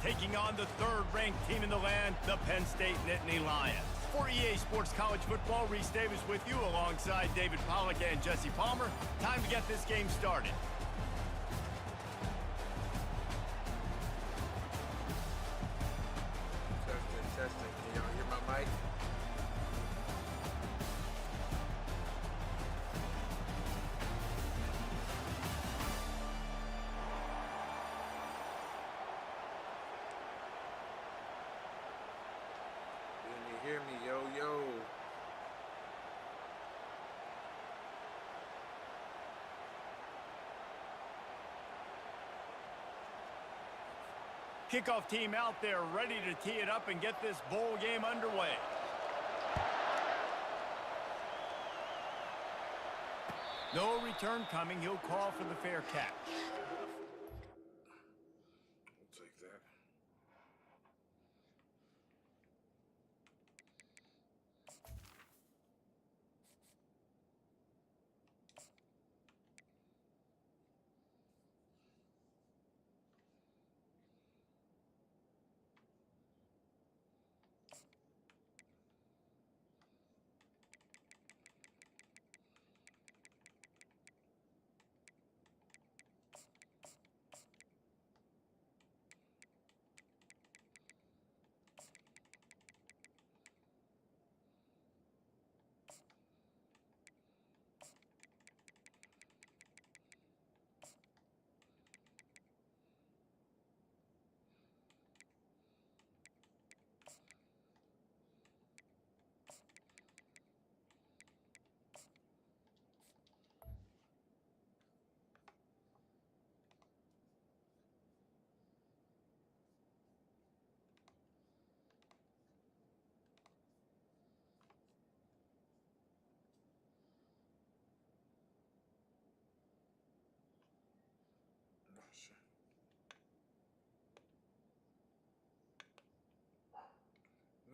taking on the third-ranked team in the land, the Penn State Nittany Lions. For EA Sports College Football, Reese Davis with you alongside David Pollack and Jesse Palmer. Time to get this game started. Testing. Can y'all hear my mic? Can you hear me? Yo. Kickoff team out there ready to tee it up and get this bowl game underway. No return coming. He'll call for the fair catch. I'll take that.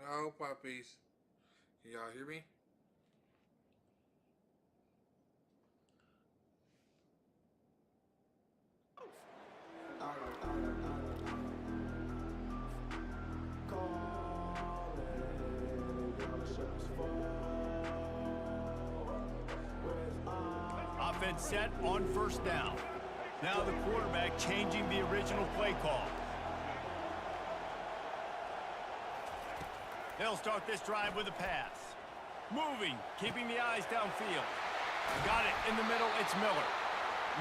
No puppies. Can y'all hear me? Offense set on first down. Now the quarterback changing the original play call. They'll start this drive with a pass. Moving, keeping the eyes downfield. Got it in the middle, it's Miller.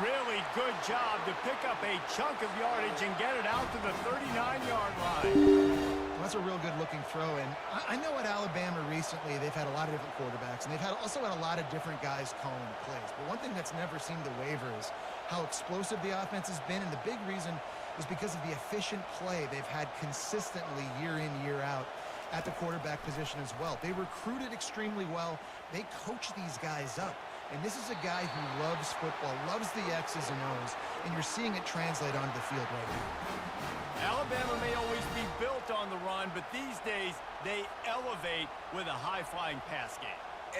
Really good job to pick up a chunk of yardage and get it out to the 39-yard line. Well, that's a real good-looking throw, and I know at Alabama recently they've had a lot of different quarterbacks, and they've also had a lot of different guys calling plays. But one thing that's never seemed to waver is how explosive the offense has been, and the big reason is because of the efficient play they've had consistently year in, year out at the quarterback position as well. They recruited extremely well. They coach these guys up. And this is a guy who loves football, loves the X's and O's, and you're seeing it translate onto the field right now. Alabama may always be built on the run, but these days they elevate with a high-flying pass game.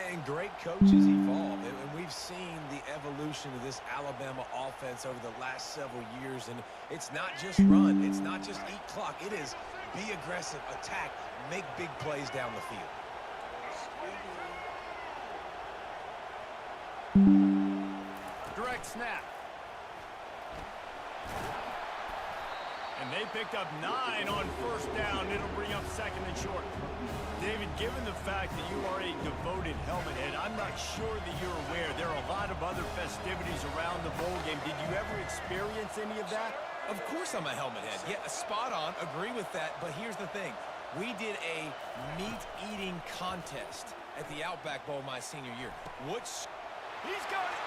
And great coaches evolve, and we've seen the evolution of this Alabama offense over the last several years, and it's not just run, it's not just eat clock, it is be aggressive, attack, make big plays down the field. Direct snap. And they picked up 9 on first down. It'll bring up second and short. David, given the fact that you are a devoted helmet head, I'm not sure that you're aware there are a lot of other festivities around the bowl game. Did you ever experience any of that? Of course I'm a helmet head. Yeah, spot on. Agree with that. But here's the thing. We did a meat-eating contest at the Outback Bowl my senior year. He's got it.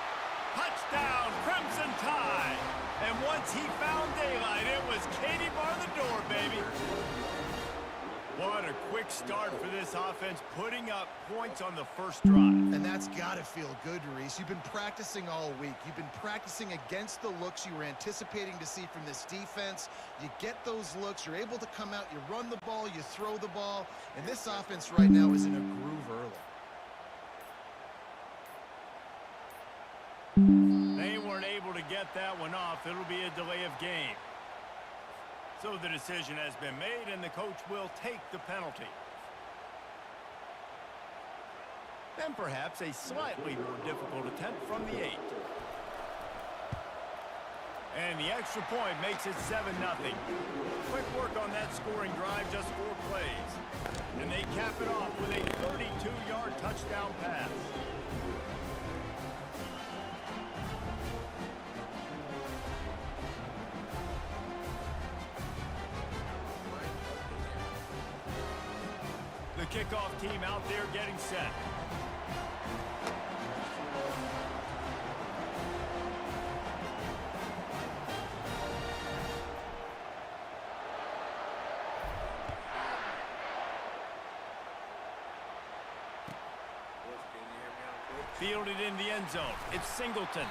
Touchdown, Crimson Tide. And once he found daylight, it was Katie bar the door, baby. What a quick start for this offense, putting up points on the first drive. And that's got to feel good, Reese. You've been practicing all week. You've been practicing against the looks you were anticipating to see from this defense. You get those looks, you're able to come out, you run the ball, you throw the ball, and this offense right now is in a groove early. They weren't able to get that one off. It'll be a delay of game. So the decision has been made, and the coach will take the penalty. Then perhaps a slightly more difficult attempt from the 8. And the extra point makes it 7-0. Quick work on that scoring drive, just 4 plays. And they cap it off with a 32-yard touchdown pass. The kickoff team out there getting set. Fielded in the end zone. It's Singleton.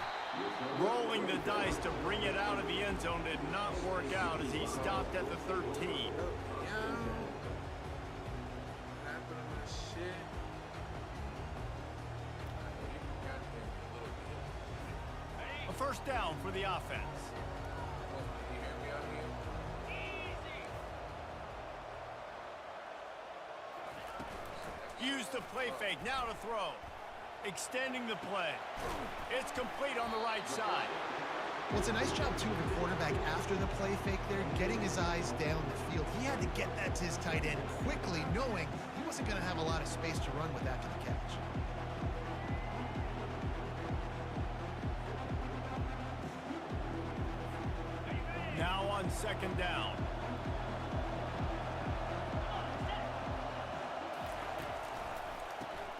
Rolling the dice to bring it out of the end zone did not work out as he stopped at the 13. A first down for the offense. Use the play fake, now to throw. Extending the play. It's complete on the right side. Well, it's a nice job, too, of the quarterback after the play fake there, getting his eyes down the field. He had to get that to his tight end quickly, knowing he wasn't going to have a lot of space to run with after the catch. Now on second down.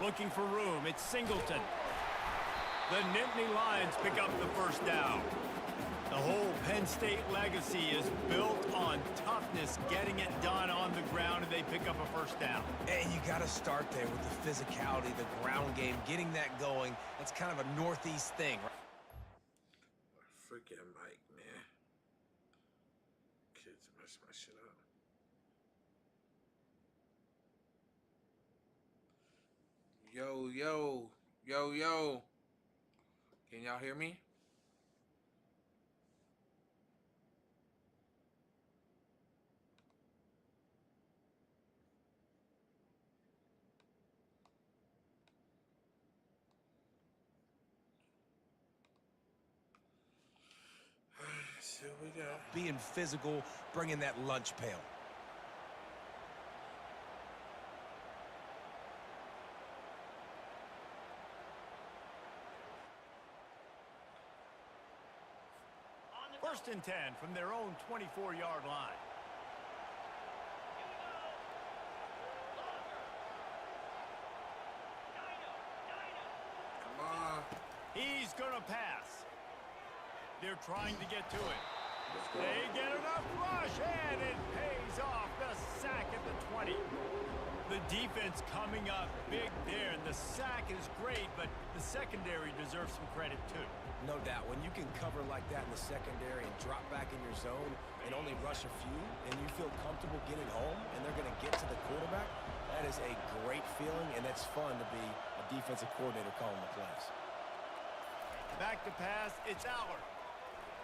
Looking for room, it's Singleton. The Nittany Lions pick up the first down. The whole Penn State legacy is built on toughness, getting it done on the ground, and they pick up a first down. And you got to start there with the physicality, the ground game, getting that going. That's kind of a Northeast thing. Freaking Mike, man. Kids mess my shit up. Yo, yo, yo, yo. Can y'all hear me? So we go. Being physical, bringing that lunch pail. First and 10 from their own 24-yard line. Come on. He's going to pass. They're trying to get to it. They get enough rush, and it pays off. The sack at the 20. The defense coming up big there, and the sack is great, but the secondary deserves some credit, too. No doubt. When you can cover like that in the secondary and drop back in your zone and only rush a few, and you feel comfortable getting home, and they're going to get to the quarterback, that is a great feeling, and it's fun to be a defensive coordinator calling the plays. Back to pass, it's Allard.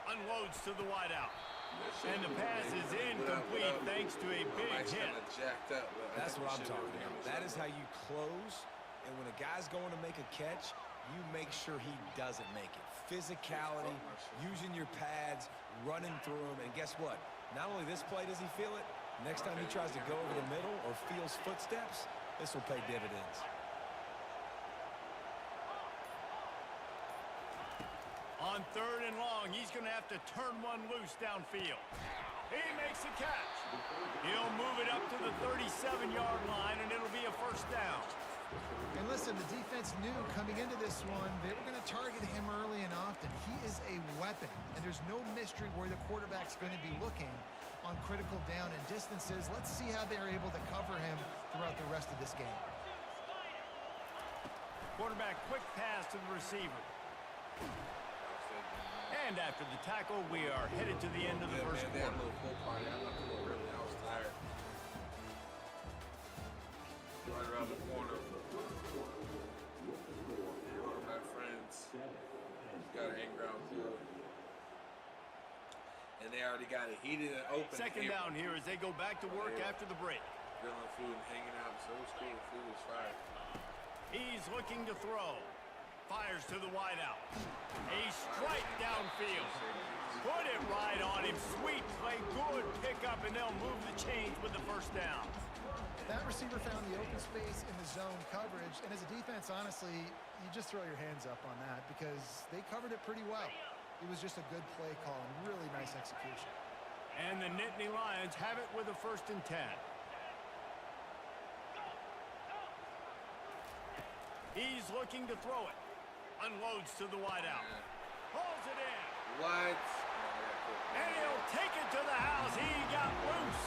Unloads to the wideout. And the pass is incomplete thanks to a big hit. That's what I'm talking about. That is how you close, and when a guy's going to make a catch, you make sure he doesn't make it. Physicality, using your pads, running through them, and guess what? Not only this play does he feel it, next time he tries to go over the middle or feels footsteps, this will pay dividends. On third and long, he's going to have to turn one loose downfield. He makes the catch. He'll move it up to the 37-yard line, and it'll be a first down. And listen, the defense knew coming into this one they were going to target him early and often. He is a weapon, and there's no mystery where the quarterback's going to be looking on critical down and distances. Let's see how they're able to cover him throughout the rest of this game. Quarterback quick pass to the receiver. And after the tackle, we are headed to the end of the first quarter. I was tired. Right around the corner. One of my friends got an in-ground pool. And they already got it heated and open. Second down here as they go back to work after the break. Grilling food and hanging out. So it's cool. Food is fire. He's looking to throw. Fires to the wideout. A strike downfield. Put it right on him. Sweet play. Good pickup, and they'll move the chains with the first down. That receiver found the open space in the zone coverage, and as a defense, honestly, you just throw your hands up on that because they covered it pretty well. It was just a good play call and really nice execution. And the Nittany Lions have it with a 1st and 10. He's looking to throw it. Unloads to the wideout. Hauls it in. What? And he'll take it to the house. He got loose.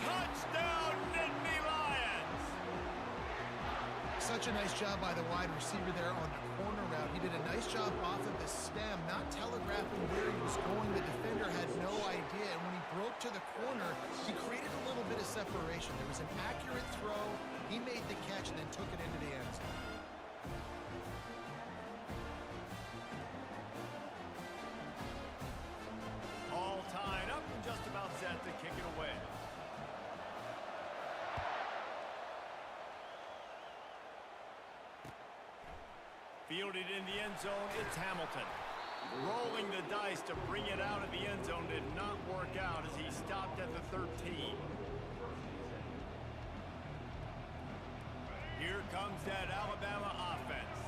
Touchdown, Nittany Lions. Such a nice job by the wide receiver there on the corner route. He did a nice job off of the stem, not telegraphing where he was going. The defender had no idea. And when he broke to the corner, he created a little bit of separation. There was an accurate throw. He made the catch and then took it into the end zone. All tied up and just about set to kick it away. Fielded in the end zone, it's Hamilton. Rolling the dice to bring it out of the end zone did not work out as he stopped at the 13. Here comes that Alabama offense.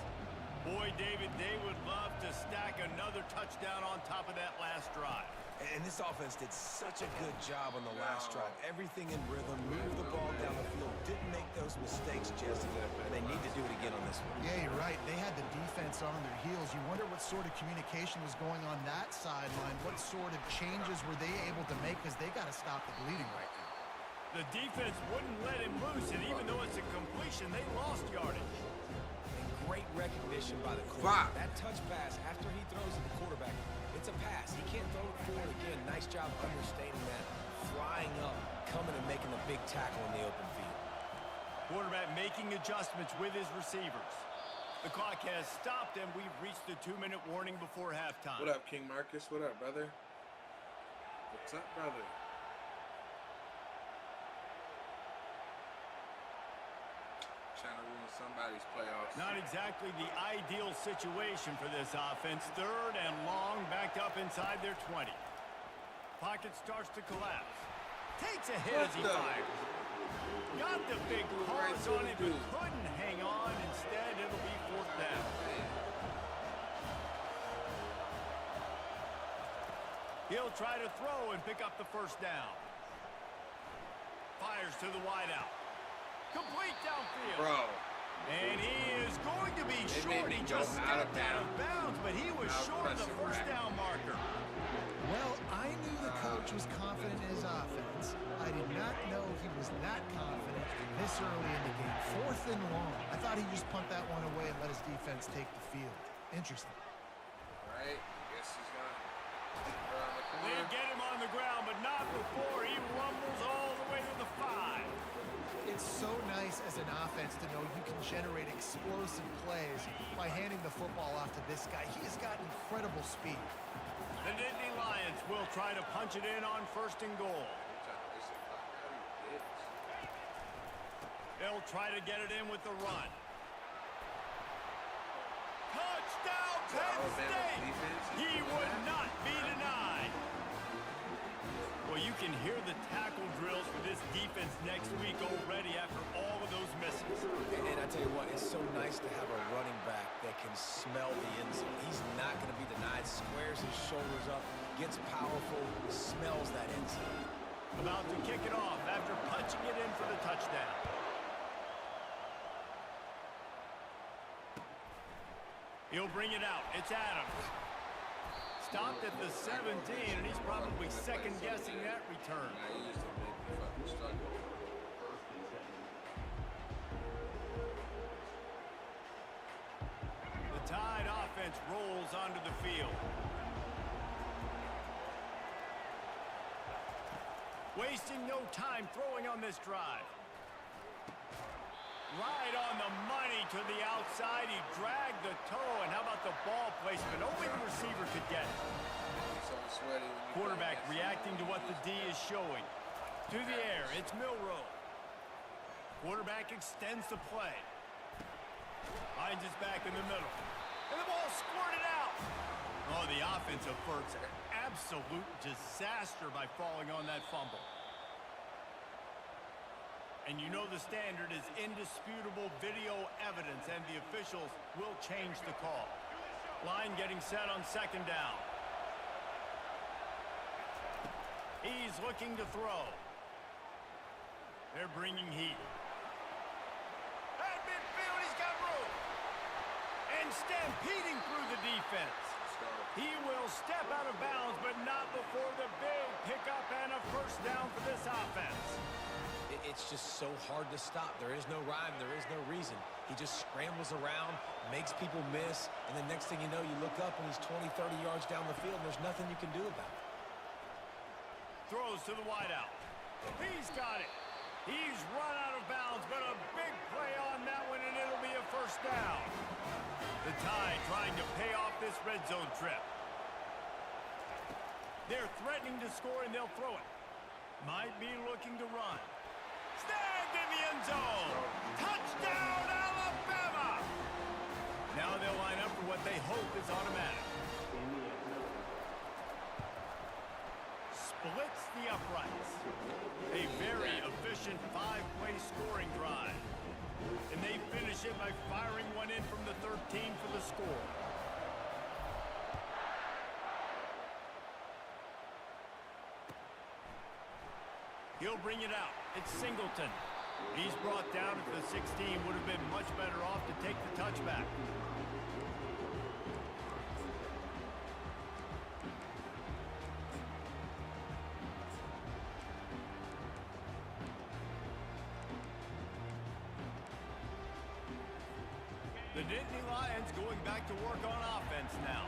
Boy, David, they would love to stack another touchdown on top of that last drive. And this offense did such a good job on the last drive. Everything in rhythm, moved the ball down the field, didn't make those mistakes, Jesse, and they need to do it again on this one. Yeah, you're right. They had the defense on their heels. You wonder what sort of communication was going on that sideline. What sort of changes were they able to make because they got to stop the bleeding right now. The defense wouldn't let him loose, and even though it's a completion, they lost yardage. And great recognition by the quarterback. That touch pass after he throws at the quarterback, it's a pass. He can't throw it forward again. Nice job understanding that. Flying up, coming and making a big tackle in the open field. Quarterback making adjustments with his receivers. The clock has stopped, and we've reached the 2-minute warning before halftime. What up, King Marcus? What up, brother? What's up, brother? Trying to ruin somebody's playoffs. Not exactly the ideal situation for this offense. 3rd and long, backed up inside their 20. Pocket starts to collapse. Takes a hit as he fires. Got the big pause on it, but couldn't hang on. Instead, it'll be 4th down. He'll try to throw and pick up the 1st down. Fires to the wideout. Complete downfield. Bro. And he is going to be short. He just stepped out of bounds, but he was short of the 1st down marker. Well, I knew the coach was confident in his offense. I did not know he was that confident this early in the game. 4th and long. I thought he'd just punt that one away and let his defense take the field. Interesting. All right. Guess he's going to around the corner. They get him on the ground, but not before he rumbles all the way to the 5. It's so nice as an offense to know you can generate explosive plays by handing the football off to this guy. He has got incredible speed. The Nittany Lions will try to punch it in on 1st and goal. They'll try to get it in with the run. Touchdown, Penn State! He would not be denied. Well, you can hear the tackle drills for this defense next week already after all of those misses. And I tell you what, it's so nice to have a running back that can smell the end zone. He's not going to be denied. Squares his shoulders up, gets powerful, smells that end zone. About to kick it off after punching it in for the touchdown. He'll bring it out. It's Adams. Stopped at the 17, and he's probably second-guessing that return. The Tide offense rolls onto the field. Wasting no time throwing on this drive. Right on the money to the outside. He dragged the toe, and how about the ball placement? Only the receiver could get it. So sweaty when you Quarterback reacting to what the D is showing. To the air, it's Milrow. Quarterback extends the play. Finds his back in the middle. And the ball squirted out. Oh, the offense averts absolute disaster by falling on that fumble. And you know the standard is indisputable video evidence, and the officials will change the call. Line getting set on second down. He's looking to throw. They're bringing heat. At midfield, he's got room. And stampeding through the defense. He will step out of bounds, but not before the big pickup and a first down for this offense. It's just so hard to stop. There is no rhyme. There is no reason. He just scrambles around, makes people miss, and the next thing you know, you look up and he's 20, 30 yards down the field, and there's nothing you can do about it. Throws to the wideout. He's got it. He's run out of bounds, but a big play on that one, and it'll be a first down. The Tide trying to pay off this red zone trip. They're threatening to score, and they'll throw it. Might be looking to run. Snagged in the end zone. Touchdown, Alabama! Now they'll line up for what they hope is automatic. Splits the uprights. A very efficient five-play scoring drive. And they finish it by firing one in from the 13 for the score. He'll bring it out. It's Singleton. He's brought down at the 16. Would have been much better off to take the touchback. The Nittany Lions going back to work on offense now.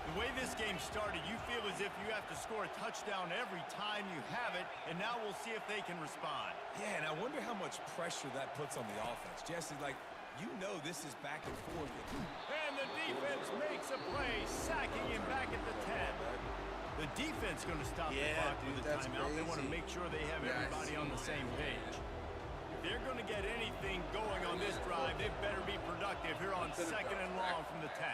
The way this game started, you feel as if you have to score a touchdown every time you have it, and now we'll see if they can respond. Yeah, and I wonder how much pressure that puts on the offense. Jesse, like, you know this is back and forth. And the defense makes a play, sacking him back at the 10. The defense going to stop the clock with the timeout. They want to make sure they have everybody on the same page. If they're going to get anything going on this drive, they better be productive here on second and long from the 10.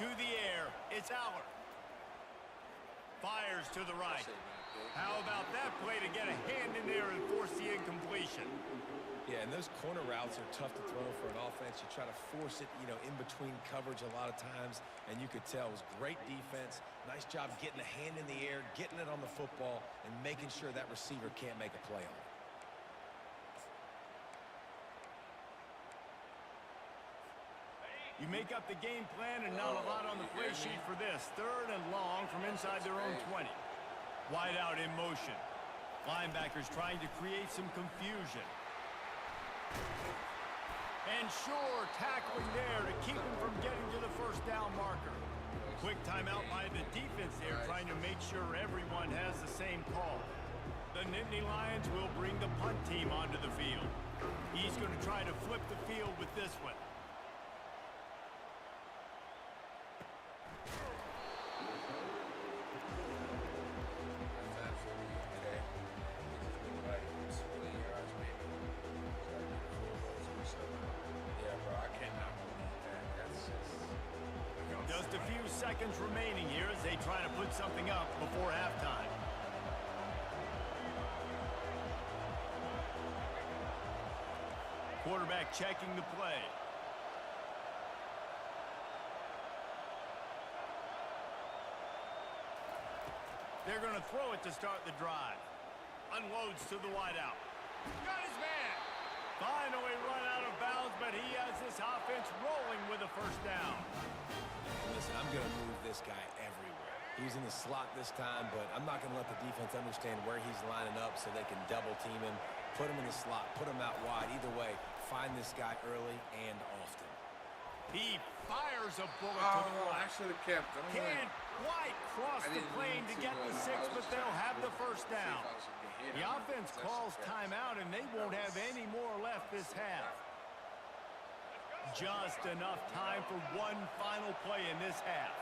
To the air, it's Aller. Fires to the right. How about that play to get a hand in there and force the incompletion? Yeah, and those corner routes are tough to throw for an offense. You try to force it, you know, in between coverage a lot of times, and you could tell it was great defense. Nice job getting a hand in the air, getting it on the football, and making sure that receiver can't make a play on it. You make up the game plan and not a lot on the play sheet for this. Third and long from inside their own 20. Wide out in motion. Linebackers trying to create some confusion. And sure, tackling there to keep him from getting to the first down marker. Quick timeout by the defense there, trying to make sure everyone has the same call. The Nittany Lions will bring the punt team onto the field. He's going to try to flip the field with this one. Just a few seconds remaining here as they try to put something up before halftime. Quarterback checking the play. They're going to throw it to start the drive. Unloads to the wideout. Got his man. Finally run out of bounds, but he has this offense rolling with a first down. Listen, I'm going to move this guy everywhere. He's in the slot this time, but I'm not going to let the defense understand where he's lining up so they can double team him, put him in the slot, put him out wide. Either way, find this guy early and often. He fires a bullet to the right. I should have kept him. Can't quite cross the plane to get the 6, but they'll have the first down. The offense calls timeout, and they won't have any more left this half. Just enough time for one final play in this half.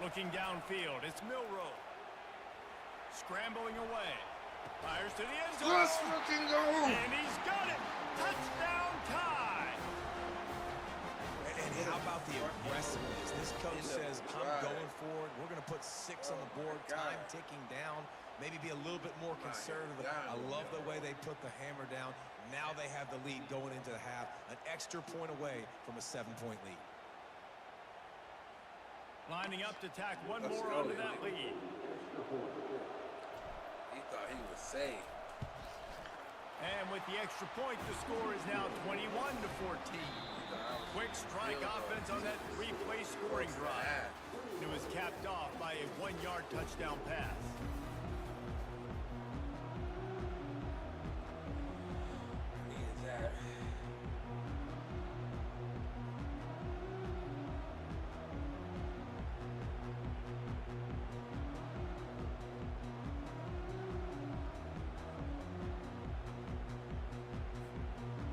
Looking downfield, it's Milroe. Scrambling away. Fires to the end zone. Let's fucking go! And he's got it! Touchdown tie! And how about the aggressiveness? This coach says, I'm going for it. We're going to put 6 on the board. Time ticking down. Maybe be a little bit more conservative. I love the way they put the hammer down. Now they have the lead going into the half. An extra point away from a 7-point lead. Lining up to tack one more onto that lead. He thought he was safe. And with the extra point, the score is now 21-14. Quick strike offense on that 3-play scoring drive. It was capped off by a 1-yard touchdown pass. Needed that.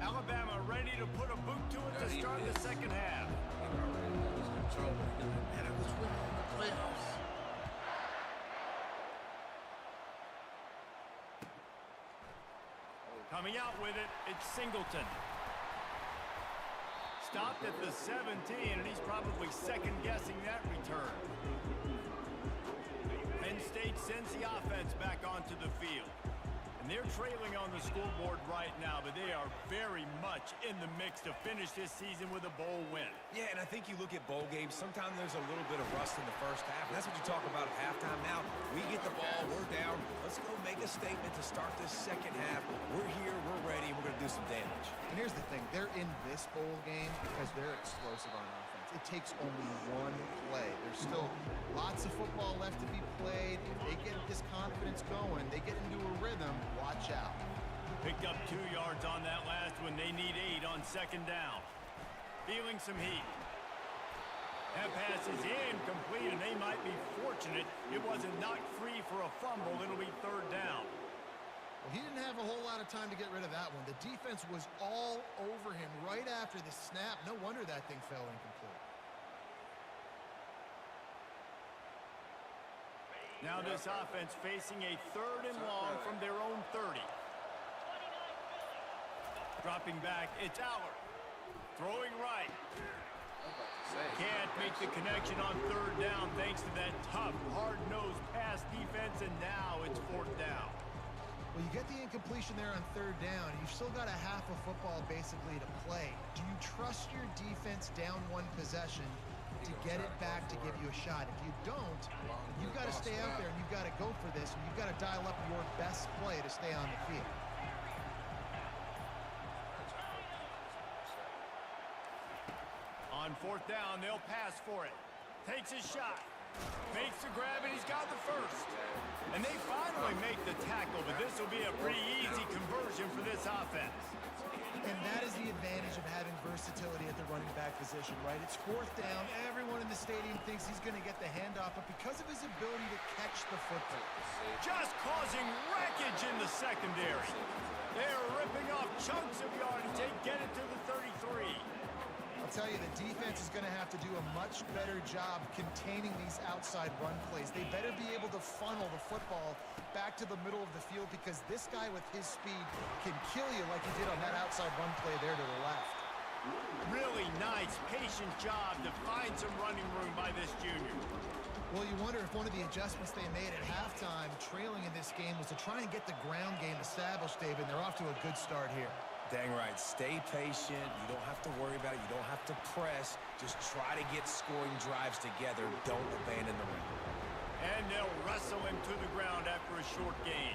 Alabama ready to put a boot to it to start the second half. He already knows he's in trouble. Man, I was winning in the playoffs. Coming out with it, it's Singleton. Stopped at the 17, and he's probably second-guessing that return. Penn State sends the offense back onto the field. And they're trailing on the scoreboard right now, but they are very much in the mix to finish this season with a bowl win. Yeah, and I think you look at bowl games, sometimes there's a little bit of rust in the first half. And that's what you talk about at halftime. Now, we get the ball, we're down. Let's go make a statement to start this second half. We're here, we're ready, and we're going to do some damage. And here's the thing. They're in this bowl game because they're explosive on offense. It takes only one play. There's still lots of football left to be played. If they get this confidence going, they get into a rhythm, watch out. Picked up 2 yards on that last one. They need 8 on second down. Feeling some heat. That pass is incomplete, and they might be fortunate it wasn't knocked free for a fumble. It'll be third down. Well, he didn't have a whole lot of time to get rid of that one. The defense was all over him right after the snap. No wonder that thing fell incomplete. Now this offense facing a 3rd and long from their own 30. Dropping back, it's Allard. Throwing right. Can't make the connection on 3rd down thanks to that tough, hard-nosed pass defense, and now it's 4th down. Well, you get the incompletion there on 3rd down. You've still got a half of football basically to play. Do you trust your defense down one possession to get it back to give you a shot? If you don't, you've got to stay out there and you've got to go for this, and you've got to dial up your best play to stay on the field. On 4th down, they'll pass for it. Takes his shot. Makes the grab, and he's got the first. And they finally make the tackle, but this will be a pretty easy conversion for this offense. And that is the advantage of having versatility at the running back position, right? It's 4th down. Everyone in the stadium thinks he's going to get the handoff, but because of his ability to catch the football. Just causing wreckage in the secondary. They're ripping off chunks of yardage. They get it to the 33. I'll tell you, the defense is going to have to do a much better job containing these outside run plays. They better be able to funnel the football back to the middle of the field because this guy with his speed can kill you like he did on that outside run play there to the left. Really nice, patient job to find some running room by this junior. Well, you wonder if one of the adjustments they made at halftime, trailing in this game, was to try and get the ground game established, David. They're off to a good start here. Dang right. Stay patient. You don't have to worry about it. You don't have to press. Just try to get scoring drives together. Don't abandon the run. And they'll wrestle him to the ground after a short gain.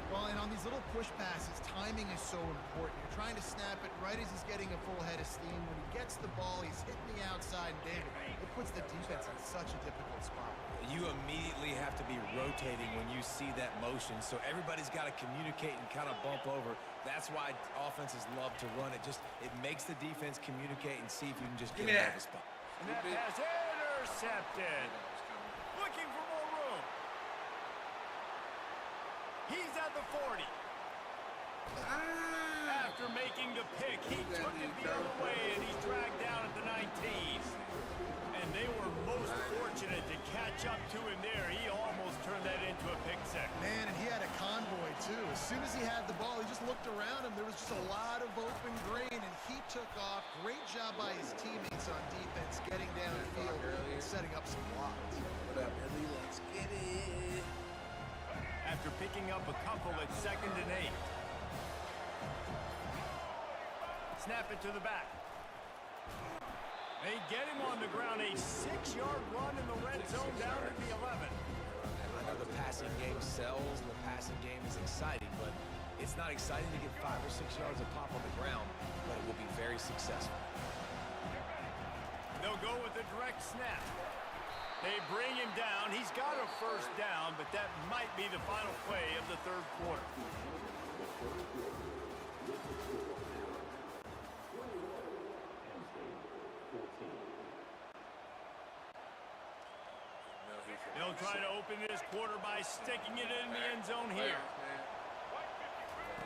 Well, and on these little push passes, timing is so important. You're trying to snap it right as he's getting a full head of steam. When he gets the ball, he's hitting the outside, and David, it puts the defense in such a difficult spot. You immediately have to be rotating when you see that motion, so everybody's got to communicate and kind of bump over. That's why offenses love to run it. It makes the defense communicate and see if you can just get out of the spot. And that pass intercepted. Looking for more room. He's at the 40. After making the pick, he took it the other way, and he's dragged down at the 19. And they were most fortunate to catch up to him there. He almost turned that into a pick six. Man, and he had a convoy, too. As soon as he had the ball, he just looked around him. There was just a lot of open grain, and he took off. Great job by his teammates on defense, getting downfield and setting up some blocks. What up, Billy? Let's get it. After picking up a couple at 2nd and 8. Snap it to the back. They get him on the ground. A 6-yard run in the red zone down at the 11. I know the passing game sells, the passing game is exciting, but it's not exciting to get 5 or 6 yards of pop on the ground, but it will be very successful. They'll go with a direct snap. They bring him down. He's got a first down, but that might be the final play of the third quarter. They'll try to open this quarter by sticking it in the end zone here.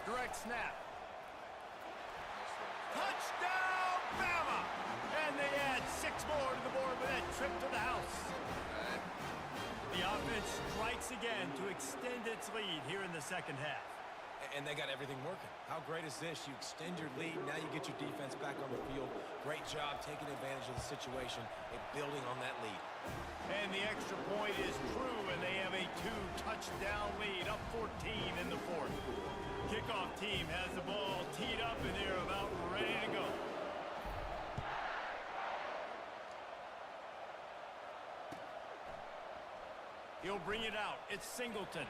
Direct snap. Touchdown, Bama! And they add 6 more to the board with that trip to the house. The offense strikes again to extend its lead here in the second half. And they got everything working. How great is this? You extend your lead, now you get your defense back on the field. Great job taking advantage of the situation and building on that lead. And the extra point is true, and they have a 2-touchdown lead, up 14 in the fourth. Kickoff team has the ball teed up, and they're about ready to go. He'll bring it out. It's Singleton.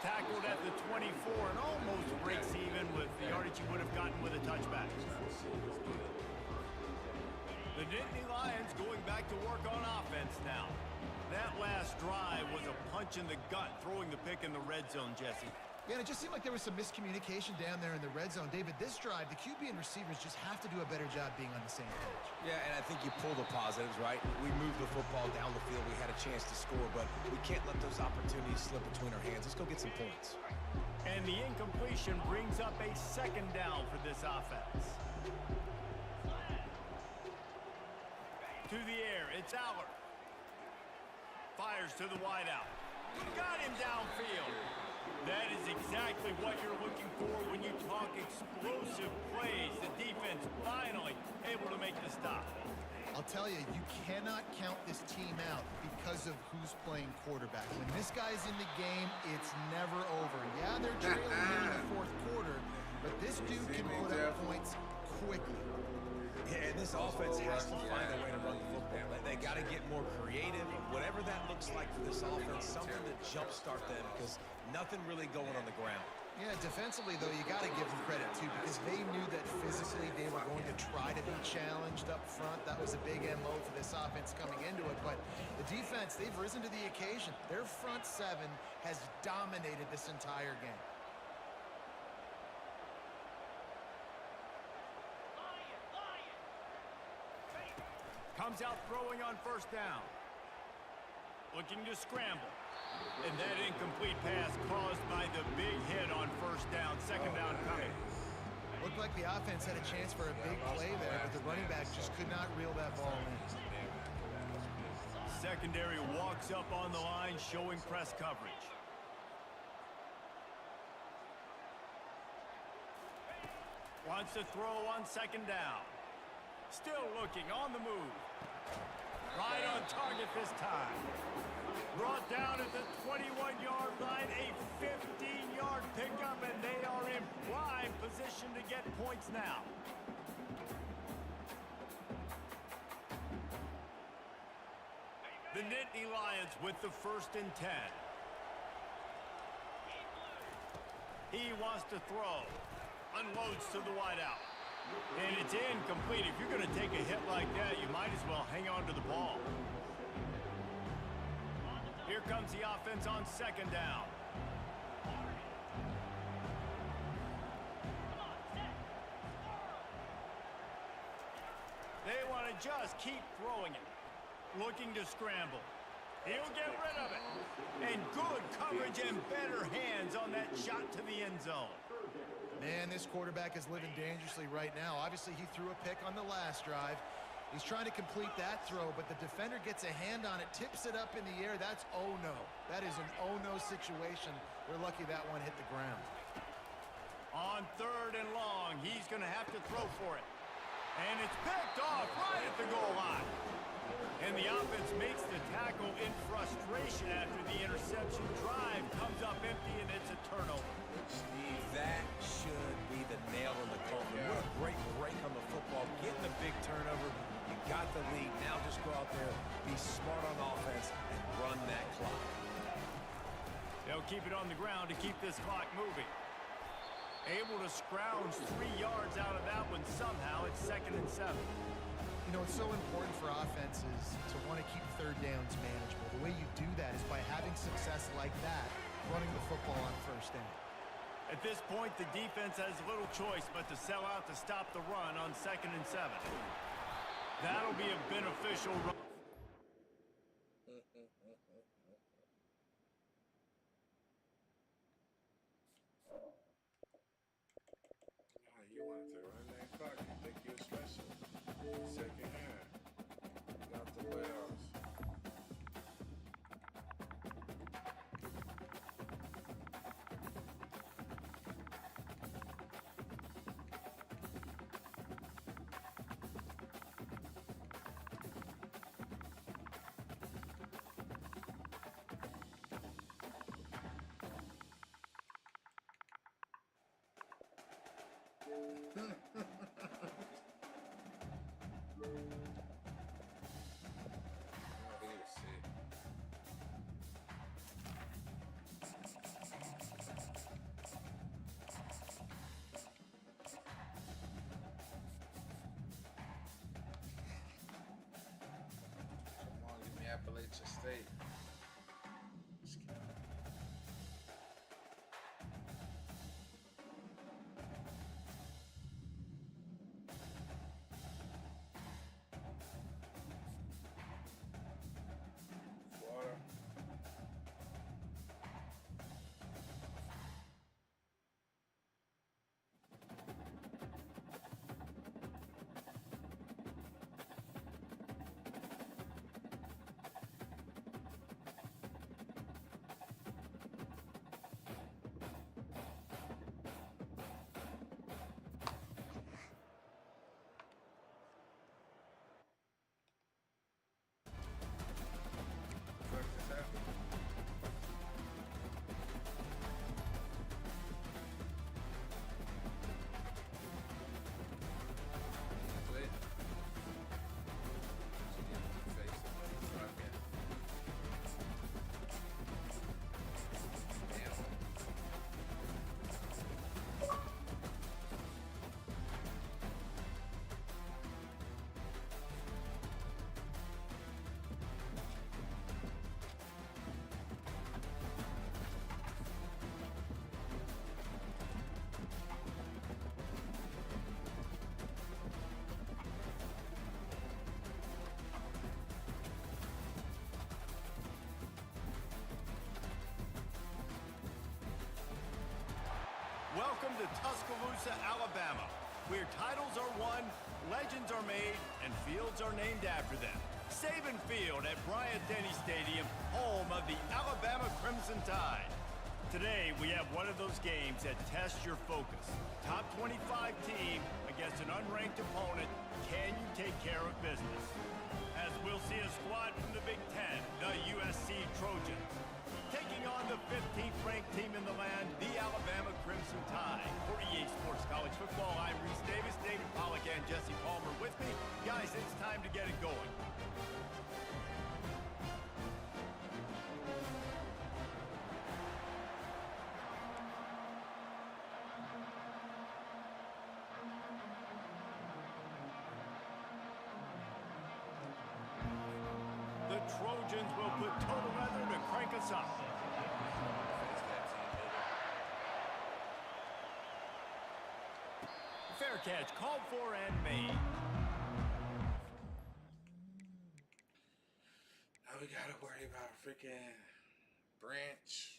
Tackled at the 24 and almost breaks even with the yardage he would have gotten with a touchback. The Nittany Lions going back to work on offense now. That last drive was a punch in the gut, throwing the pick in the red zone, Jesse. Yeah, and it just seemed like there was some miscommunication down there in the red zone. David, this drive, the QB and receivers just have to do a better job being on the same page. Yeah, and I think you pull the positives, right? We moved the football down the field. We had a chance to score, but we can't let those opportunities slip between our hands. Let's go get some points. And the incompletion brings up a 2nd down for this offense. To the air, it's Aller. Fires to the wideout. Got him downfield. That is exactly what you're looking for when you talk explosive plays. The defense finally able to make the stop. I'll tell you, you cannot count this team out because of who's playing quarterback. When this guy's in the game, it's never over. Yeah, they're trailing in the fourth quarter, but this dude can put up points quickly. Yeah, and this offense has to find a way to run the football. They got to get more creative, whatever that looks like for this offense, something to jumpstart them because nothing really going on the ground. Yeah, defensively, though, you got to give them credit, too, because they knew that physically they were going to try to be challenged up front. That was a big MO for this offense coming into it. But the defense, they've risen to the occasion. Their front seven has dominated this entire game. Comes out throwing on first down. Looking to scramble. And that incomplete pass caused by the big hit on first down. 2nd down coming. Looked like the offense had a chance for a big play there, but the running back just could not reel that ball in. Secondary walks up on the line, showing press coverage. Wants to throw on 2nd down. Still looking on the move. Right on target this time. Brought down at the 21-yard line, a 15-yard pickup, and they are in prime position to get points now. The Nittany Lions with the 1st and 10. He wants to throw. Unloads to the wideout. And it's incomplete. If you're going to take a hit like that, you might as well hang on to the ball. Here comes the offense on second down. They want to just keep throwing it. Looking to scramble. He'll get rid of it. And good coverage and better hands on that shot to the end zone. Man, this quarterback is living dangerously right now. Obviously, he threw a pick on the last drive. He's trying to complete that throw, but the defender gets a hand on it, tips it up in the air. That's oh-no. That is an oh-no situation. They're lucky that one hit the ground. On third and long, he's going to have to throw for it. And it's picked off right at the goal line. And the offense makes the tackle in frustration after the interception. Drive comes up empty, and it's a turnover. Steve, that should be the nail in the coffin. What a great break on the football. Getting a big turnover. You got the lead. Now just go out there, be smart on offense, and run that clock. They'll keep it on the ground to keep this clock moving. Able to scrounge 3 yards out of that one somehow. It's 2nd and 7. You know, it's so important for offenses to want to keep third downs manageable. The way you do that is by having success like that, running the football on first down. At this point, the defense has little choice but to sell out to stop the run on 2nd and 7. That'll be a beneficial run. You wanted to run that clock. You think you're special. Second half. Got the playoffs. Appalachian State. Florida. Welcome to Tuscaloosa, Alabama, where titles are won, legends are made, and fields are named after them. Saban Field at Bryant-Denny Stadium, home of the Alabama Crimson Tide. Today, we have one of those games that tests your focus. Top 25 team against an unranked opponent. Can you take care of business? As we'll see a squad from the Big Ten, the USC Trojans, taking on the 15th ranked team in the land, the Alabama Crimson Tide. For EA Sports College Football, I'm Reese Davis, David Pollack, and Jesse Palmer with me. Guys, it's time to get it going. Trojans will put total weather to crank us up. Fair catch, called for and made. Now we gotta worry about freaking Branch.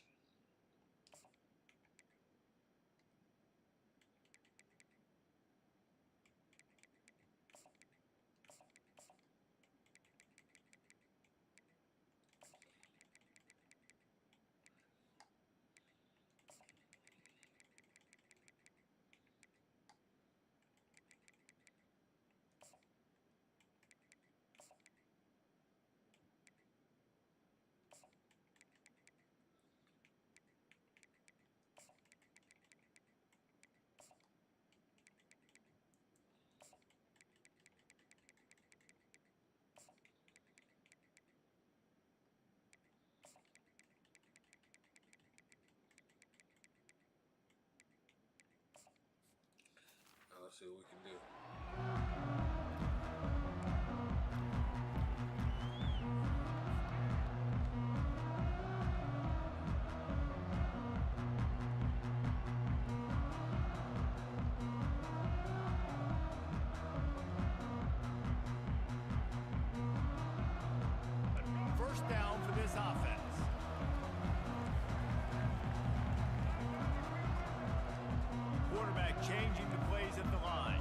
Let's see what we can do. First down for this offense. Quarterback changing the plays at the line.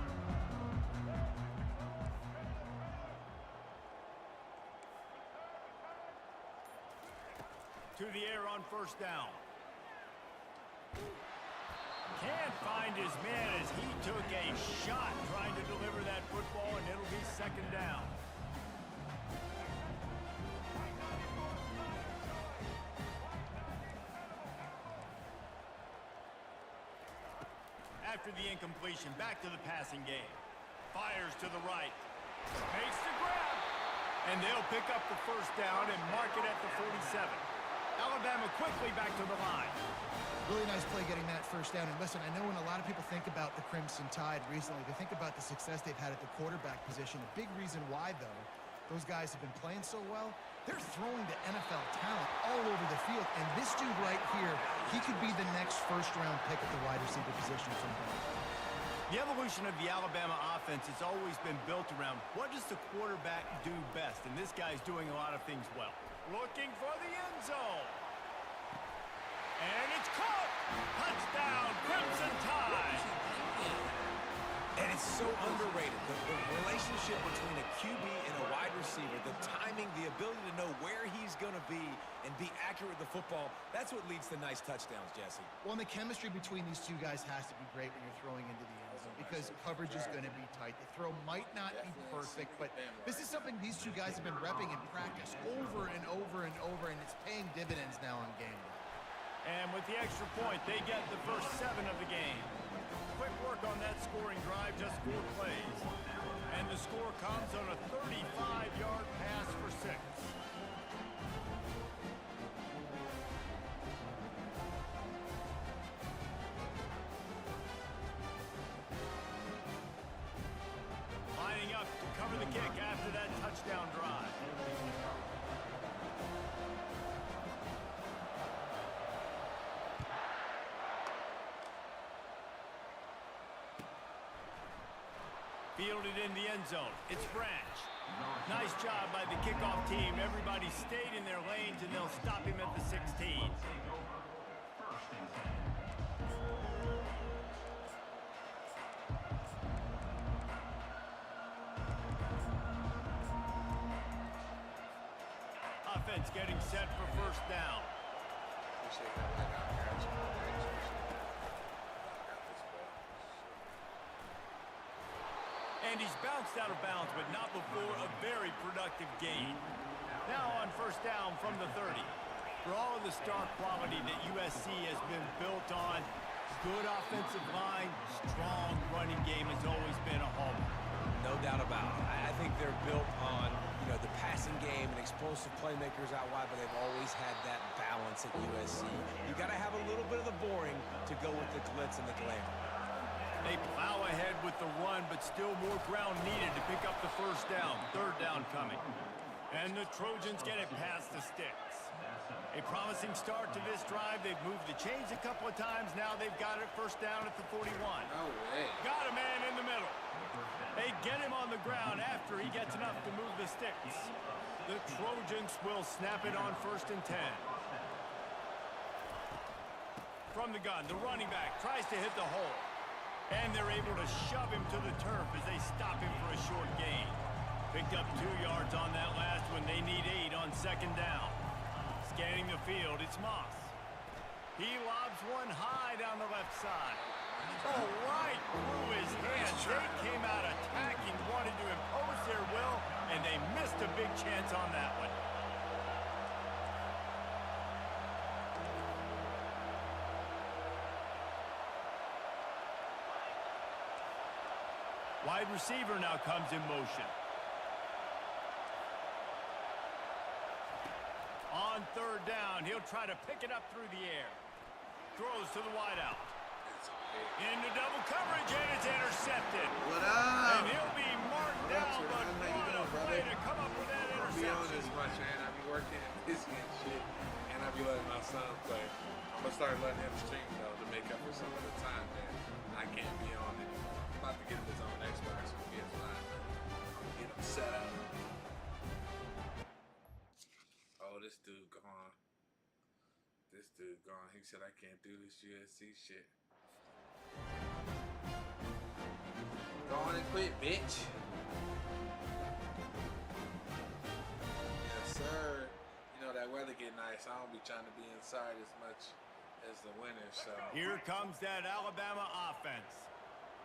To the air on first down. Can't find his man as he took a shot trying to deliver that football, and it'll be second down. After the incompletion, back to the passing game. Fires to the right. Makes the grab. And they'll pick up the first down and mark it at the 47. Alabama quickly back to the line. Really nice play getting that first down. And listen, I know when a lot of people think about the Crimson Tide recently, they think about the success they've had at the quarterback position. A big reason why, though, those guys have been playing so well, they're throwing to NFL talent all over the field. And this dude right here, he could be the next first-round pick at the wide receiver position from him. The evolution of the Alabama offense has always been built around what does the quarterback do best, and this guy's doing a lot of things well. Looking for the end zone. And it's caught! Touchdown, Crimson Tide! And it's so underrated. The relationship between a QB and a wide receiver, the timing, the ability to know where he's going to be and be accurate with the football, that's what leads to nice touchdowns, Jesse. Well, and the chemistry between these two guys has to be great when you're throwing into the end zone because coverage is going to be tight. The throw might not be perfect, but this is something these two guys have been repping in practice over and over and over, and it's paying dividends now on game day. And with the extra point, they get the first 7 of the game. Quick work on that scoring drive, just 4 plays. And the score comes on a 35-yard pass for 6. Lining up to cover the kick after that touchdown drive. Fielded in the end zone. It's Branch. Nice job by the kickoff team. Everybody stayed in their lanes, and they'll stop him at the 16. Offense getting set for first down. And he's bounced out of bounds, but not before a very productive gain. Now on first down from the 30. For all of the star quality that USC has been built on, good offensive line, strong running game has always been a hallmark. No doubt about it. I think they're built on, the passing game and explosive playmakers out wide, but they've always had that balance at USC. You got to have a little bit of the boring to go with the glitz and the glamour. They plow ahead with the run, but still more ground needed to pick up the first down. Third down coming. And the Trojans get it past the sticks. A promising start to this drive. They've moved the chains a couple of times. Now they've got it first down at the 41. No way. Got a man in the middle. They get him on the ground after he gets enough to move the sticks. The Trojans will snap it on 1st and 10. From the gun, the running back tries to hit the hole. And they're able to shove him to the turf as they stop him for a short gain. Picked up 2 yards on that last one. They need 8 on 2nd down. Scanning the field, it's Moss. He lobs one high down the left side. Oh, right through his hands. They came out attacking, wanted to impose their will, and they missed a big chance on that one. Wide receiver now comes in motion. On 3rd down, he'll try to pick it up through the air. Throws to the wideout. Into double coverage, and it's intercepted. What up? And he'll be marked down, but what a play to come up with that I don't be on interception. this much, man. I be working and busy and shit. And I be letting my son play. I'm going to start letting him stream, though, to make up for some of the time that I can't be on anymore. I'm about to get him his own Xbox when he gets mine. I'm going to get him set up. Oh, this dude gone. This dude gone. He said I can't do this USC shit. Go on and quit, bitch. Yes, sir. You know, that weather get nice. I don't be trying to be inside as much as the winter, so. Here comes that Alabama offense.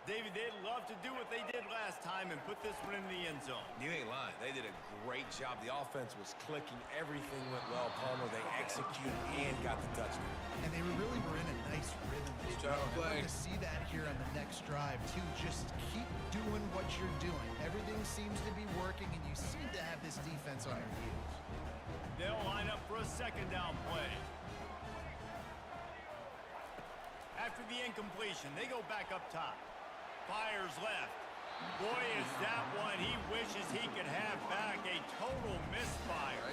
David, they'd love to do what they did last time and put this one in the end zone. You ain't lying. They did a great job. The offense was clicking. Everything went well, Palmer. They executed and got the touchdown. And they really were in a nice rhythm. Keep trying to play. I'd love to see that here on the next drive, too. Just keep doing what you're doing. Everything seems to be working, and you seem to have this defense on your heels. They'll line up for a 2nd down play. After the incompletion, they go back up top. Fires left. Boy, is that one he wishes he could have back. A total misfire.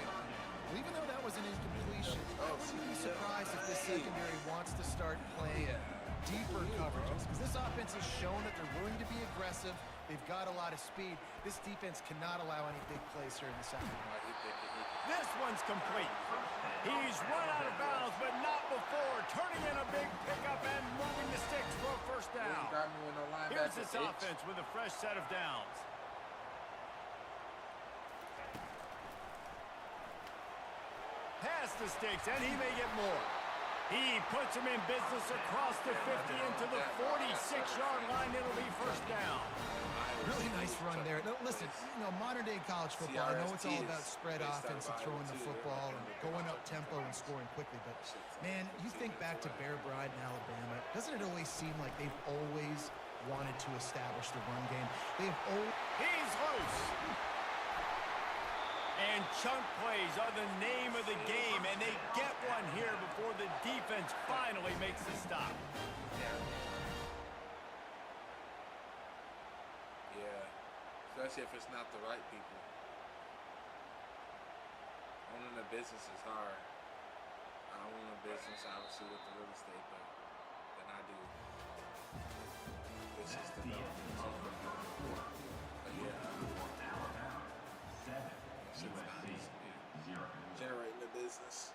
Well, even though that was an incompletion, I wouldn't be surprised if this secondary wants to start playing deeper coverages. Because this offense has shown that they're willing to be aggressive. They've got a lot of speed. This defense cannot allow any big plays here in the second. This one's complete. He's run out of bounds, but not before. Turning in a big pickup and moving the sticks for a 1st down. Here's this offense with a fresh set of downs. Past the sticks, and he may get more. He puts him in business across the 50 into the 46-yard line. It'll be 1st down. Really nice run there. No, listen, you know, modern-day college football, I know it's all about spread offense and throwing the football and going up tempo and scoring quickly, but, man, you think back to Bear Bryant in Alabama, doesn't it always seem like they've always wanted to establish the run game? They've always... He's loose. And chunk plays are the name of the game, and they get one here before the defense finally makes the stop. Especially if it's not the right people. Owning a business is hard. I own a business, obviously, with the real estate, but than I do business development. But yeah, generating the business.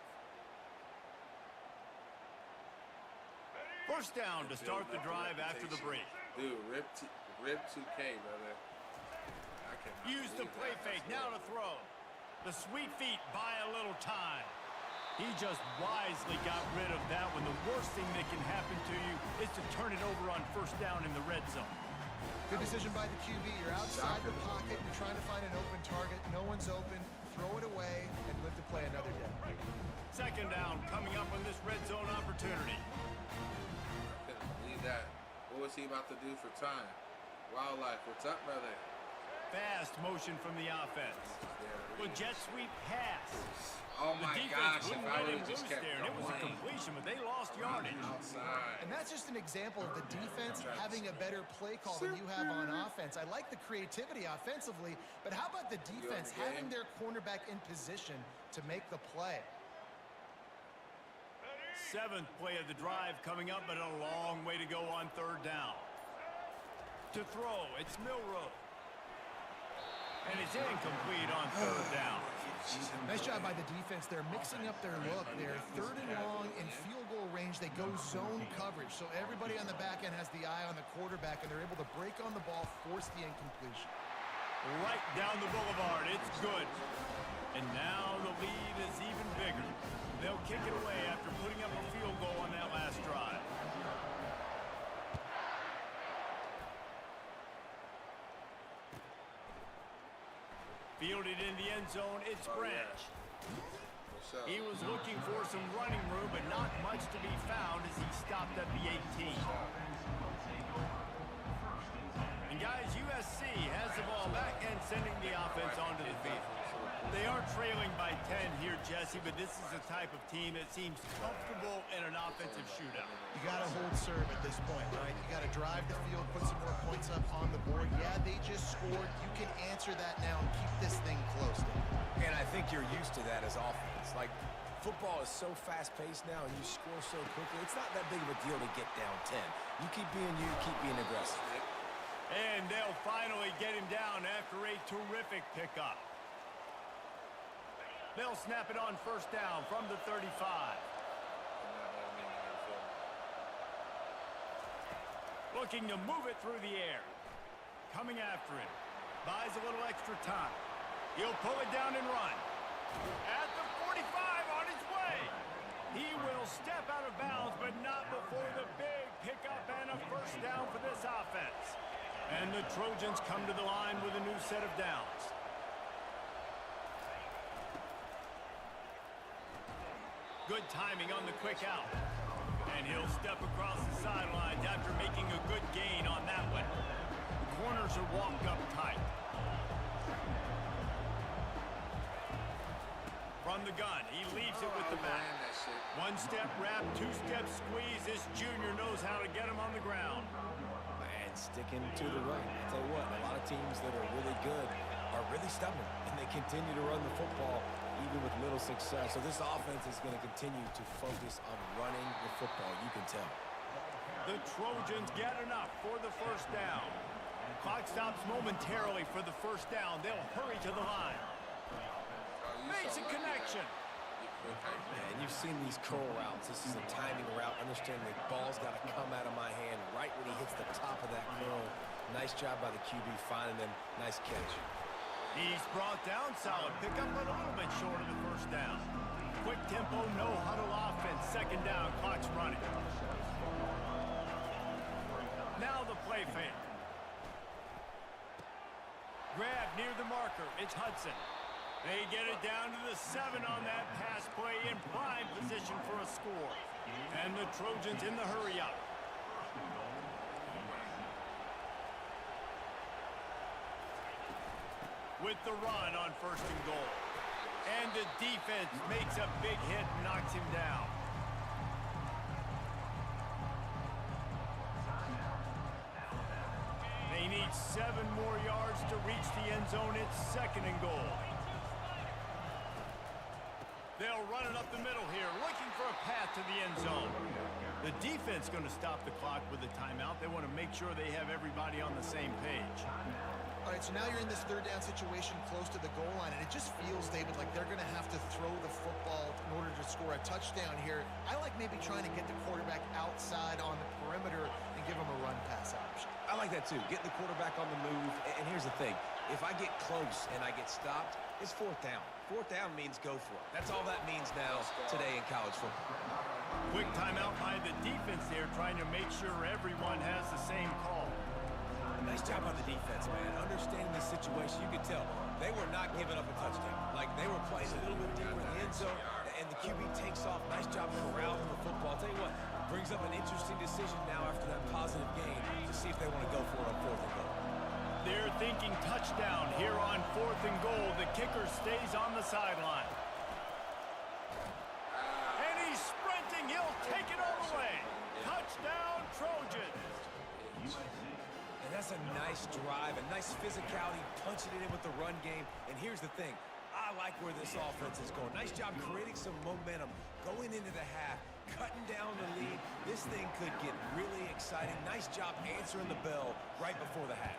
1st down to start the drive after the break. Dude, rip 2K, brother. Use the play fake, now to throw. The sweet feet buy a little time. He just wisely got rid of that one. The worst thing that can happen to you is to turn it over on 1st down in the red zone. Good decision by the QB. You're outside the pocket. You're trying to find an open target. No one's open. Throw it away and live to play another day. 2nd down coming up on this red zone opportunity. I couldn't believe that. What was he about to do for time? Wildlife, what's up, brother? fast motion from the offense. Well, jet sweep pass. Oh The my defense gosh, if wouldn't I let would him have just loose kept there, and it was a going. completion, but they lost yardage. Outside. And that's just an example of the defense having a better play call than you have on offense. I like the creativity offensively, but how about the defense having their cornerback in position to make the play? 7th play of the drive coming up, but a long way to go on 3rd down. To throw, it's Milrow. And it's incomplete on 3rd down. Nice job by the defense. They're mixing up their look. They're 3rd and long in field goal range. They go zone coverage. So everybody on the back end has the eye on the quarterback, and they're able to break on the ball, force the incompletion. Right down the boulevard. It's good. And now the lead is even bigger. They'll kick it away after putting up a field goal on that last drive. Fielded in the end zone, it's Branch. He was looking for some running room, but not much to be found as he stopped at the 18. And guys, USC has the ball back and sending the offense onto the field. They are trailing by 10 here, Jesse, but this is the type of team that seems comfortable in an offensive shootout. You got to hold serve at this point, right? You got to drive the field, put some more points up on the board. Yeah, they just scored. You can answer that now and keep this thing close. And I think you're used to that as offense. Like, football is so fast-paced now, and you score so quickly. It's not that big of a deal to get down 10. You keep being aggressive. And they'll finally get him down after a terrific pickup. They'll snap it on 1st down from the 35. Looking to move it through the air. Coming after him. Buys a little extra time. He'll pull it down and run. At the 45 on his way. He will step out of bounds, but not before the big pickup and a 1st down for this offense. And the Trojans come to the line with a new set of downs. Good timing on the quick out. And he'll step across the sidelines after making a good gain on that one. The corners are walked up tight. From the gun, he leaves it with the back. 1-step wrap, 2-step squeeze. This junior knows how to get him on the ground. And sticking to the run. I'll tell you what, a lot of teams that are really good are really stubborn, and they continue to run the football even with little success. So this offense is going to continue to focus on running the football, you can tell. The Trojans get enough for the 1st down. Clock stops momentarily for the 1st down. They'll hurry to the line. Makes a connection. And you've seen these curl routes. This is a timing route. Understand the ball's got to come out of my hand right when he hits the top of that curl. Nice job by the QB finding them. Nice catch. He's brought down, solid pickup, but a little bit short of the 1st down. Quick tempo, no huddle offense. 2nd down, clock's running. Now the play fake. Grab near the marker, it's Hudson. They get it down to the 7 on that pass play in prime position for a score. And the Trojans in the hurry up. With the run on 1st and goal. And the defense makes a big hit and knocks him down. They need 7 more yards to reach the end zone. It's 2nd and goal. They'll run it up the middle here, looking for a path to the end zone. The defense going to stop the clock with a timeout. They want to make sure they have everybody on the same page. All right, so now you're in this 3rd down situation close to the goal line, and it just feels, David, like they're going to have to throw the football in order to score a touchdown here. I like maybe trying to get the quarterback outside on the perimeter and give him a run-pass option. I like that, too. Getting the quarterback on the move. And here's the thing. If I get close and I get stopped, it's 4th down. 4th down means go for it. That's all that means now today in college football. Quick timeout by the defense there, trying to make sure everyone has the same call. Nice job on the defense, man. Understanding the situation, you could tell they were not giving up a touchdown. Like, they were playing a little bit deeper in the end zone, and the QB takes off. Nice job corralling the football. I'll tell you what, brings up an interesting decision now after that positive gain to see if they want to go for it on 4th and goal. They're thinking touchdown here on 4th and goal. The kicker stays on the sideline. And he's sprinting. He'll take it all the way. Touchdown, Trojans. And that's a nice drive, a nice physicality, punching it in with the run game. And here's the thing. I like where this offense is going. Nice job creating some momentum, going into the half, cutting down the lead. This thing could get really exciting. Nice job answering the bell right before the half.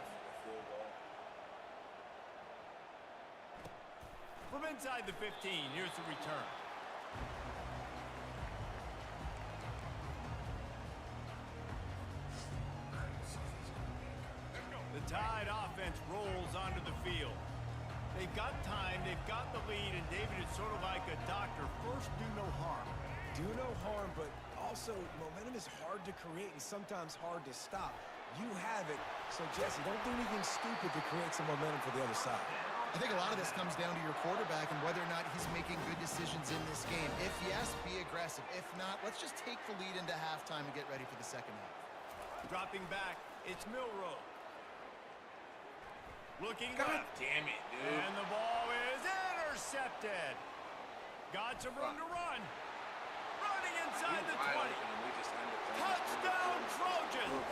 From inside the 15, here's the return. The Tide offense rolls onto the field. They've got time, they've got the lead, and David is sort of like a doctor. First, do no harm. Do no harm, but also momentum is hard to create and sometimes hard to stop. You have it, so Jesse, don't do anything stupid to create some momentum for the other side. I think a lot of this comes down to your quarterback and whether or not he's making good decisions in this game. If yes, be aggressive. If not, let's just take the lead into halftime and get ready for the second half. Dropping back, it's Milroe. Looking God left. damn it, dude. And the ball is intercepted. Got some room to run. Running inside the 20. Touchdown, Trojans.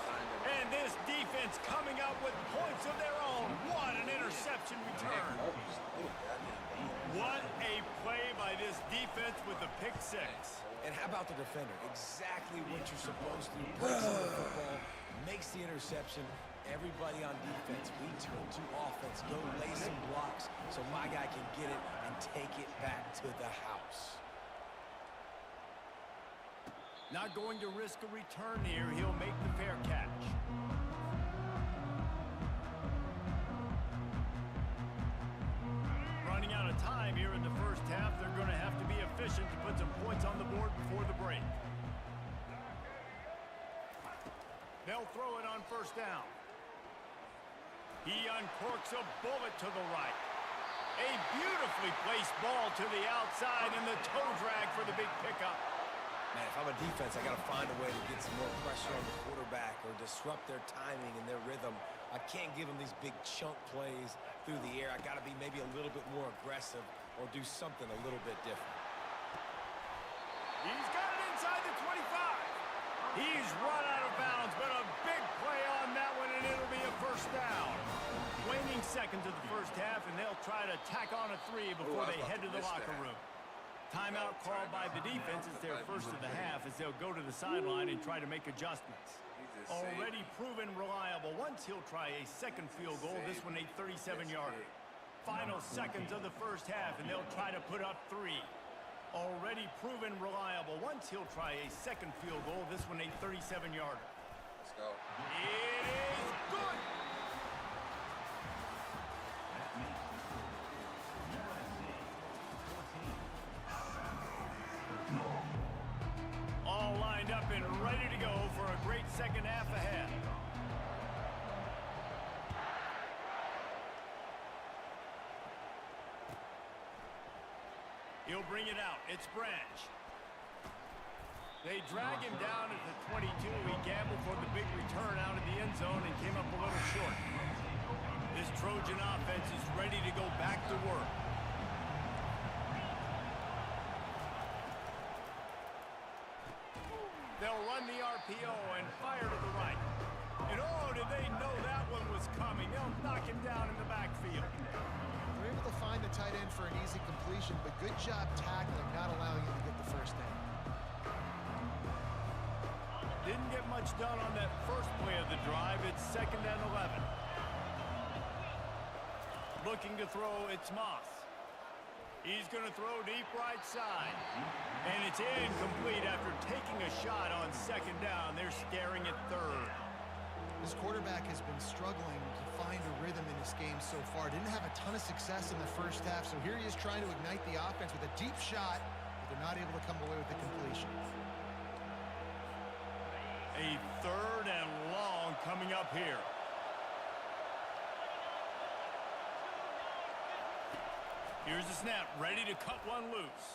And this defense coming up with points of their own. What an interception return. What a play by this defense with the pick six. And how about the defender? Exactly what you're supposed to do. Breaks up the football, makes the interception. Everybody on defense, we turn to offense. Go lay some blocks so my guy can get it and take it back to the house. Not going to risk a return here. He'll make the fair catch. Running out of time here in the first half. They're going to have to be efficient to put some points on the board before the break. They'll throw it on first down. He uncorks a bullet to the right. A beautifully placed ball to the outside and the toe drag for the big pickup. Man, if I'm a defense, I got to find a way to get some more pressure on the quarterback or disrupt their timing and their rhythm. I can't give them these big chunk plays through the air. I got to be maybe a little bit more aggressive or do something a little bit different. He's got it inside the 25. He's run out of bounds, but a big play on that one, and it'll be a first down. Waning seconds of the first half, and they'll try to tack on a 3 before they head to the locker room. Timeout called by the defense. It's their first of the half as they'll go to the sideline and try to make adjustments. Already proven reliable. Once he'll try a second field goal, this one a 37-yarder. Final seconds of the first half, and they'll try to put up 3. Already proven reliable. Once he'll try a second field goal, this one a 37-yarder. Let's go. It is good. All lined up and ready to go for a great second half ahead. He'll bring it out. It's Branch. They drag him down at the 22. He gambled for the big return out of the end zone and came up a little short. This Trojan offense is ready to go back to work. They'll run the RPO and fire to the right. And oh, did they know that one was coming. They'll knock him down in the backfield. They're able to find the tight end for an easy completion, but good job tackling, not allowing him to get the first down. Didn't get much done on that first play of the drive. It's 2nd and 11. Looking to throw, it's Moss. He's going to throw deep right side. And it's incomplete after taking a shot on 2nd down. They're staring at 3rd. This quarterback has been struggling to find a rhythm in this game so far. Didn't have a ton of success in the first half, so here he is trying to ignite the offense with a deep shot, but they're not able to come away with the completion. A 3rd and long coming up here. Here's the snap, ready to cut one loose.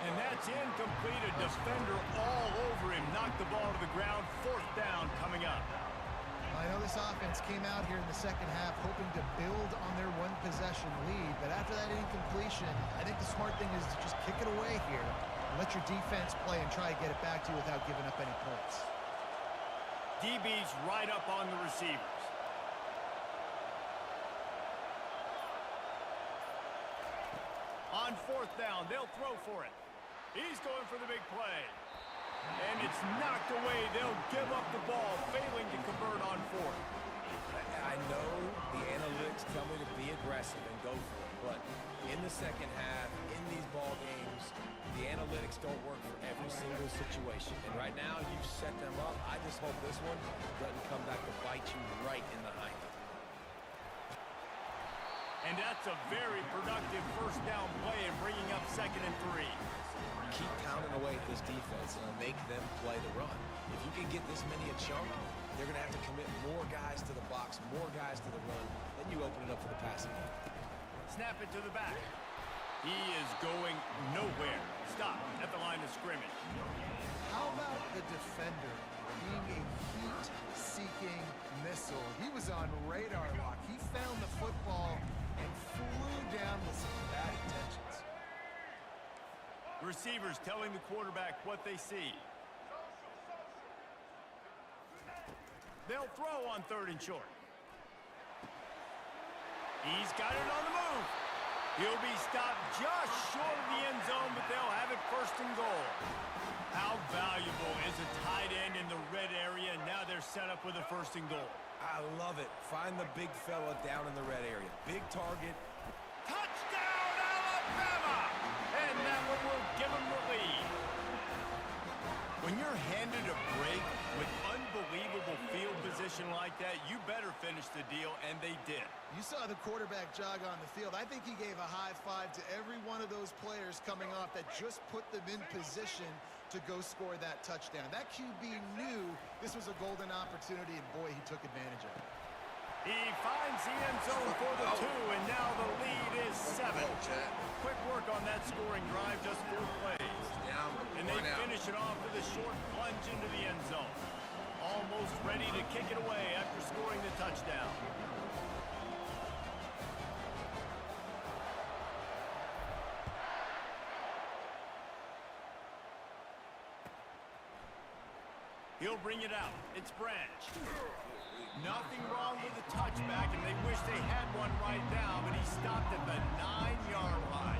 And that's incomplete. A defender all over him. Knocked the ball to the ground. 4th down coming up. I know this defense came out here in the second half hoping to build on their one-possession lead, but after that incompletion, I think the smart thing is to just kick it away here and let your defense play and try to get it back to you without giving up any points. DB's right up on the receivers. On fourth down, they'll throw for it. He's going for the big play. And it's knocked away. They'll give up the ball, failing to convert on fourth. I know the analytics tell me to be aggressive and go for it, but in the second half, in these ball games, the analytics don't work for every single situation. And right now, you've set them up. I just hope this one doesn't come back to bite you right in the hind end. And that's a very productive first down play and bringing up 2nd and 3. Keep pounding away at this defense and make them play the run. If you can get this many a chunk, they're going to have to commit more guys to the box, more guys to the run. Then you open it up for the passing game. Snap it to the back. He is going nowhere. Stop at the line of scrimmage. How about the defender being a heat-seeking missile? He was on radar lock. He found the football and flew down with some bad intentions. Receivers telling the quarterback what they see. They'll throw on 3rd and short. He's got it on the move. He'll be stopped just short of the end zone, but they'll have it 1st and goal. How valuable is a tight end in the red area? Now they're set up with a 1st and goal. I love it. Find the big fella down in the red area. Big target. Touchdown, Alabama! And that one will give them the lead. When you're handed a break with unbelievable field position like that, you better finish the deal, and they did. You saw the quarterback jog on the field. I think he gave a high five to every one of those players coming off that just put them in position to go score that touchdown. That QB knew this was a golden opportunity, and boy, he took advantage of it. He finds the end zone for the 2, and now the lead is 7. Quick work on that scoring drive, just 4 plays. And they finish it off with a short plunge into the end zone. Almost ready to kick it away after scoring the touchdown. He'll bring it out. It's Branch. Nothing wrong with the touchback, and they wish they had one right now, but he stopped at the 9-yard line.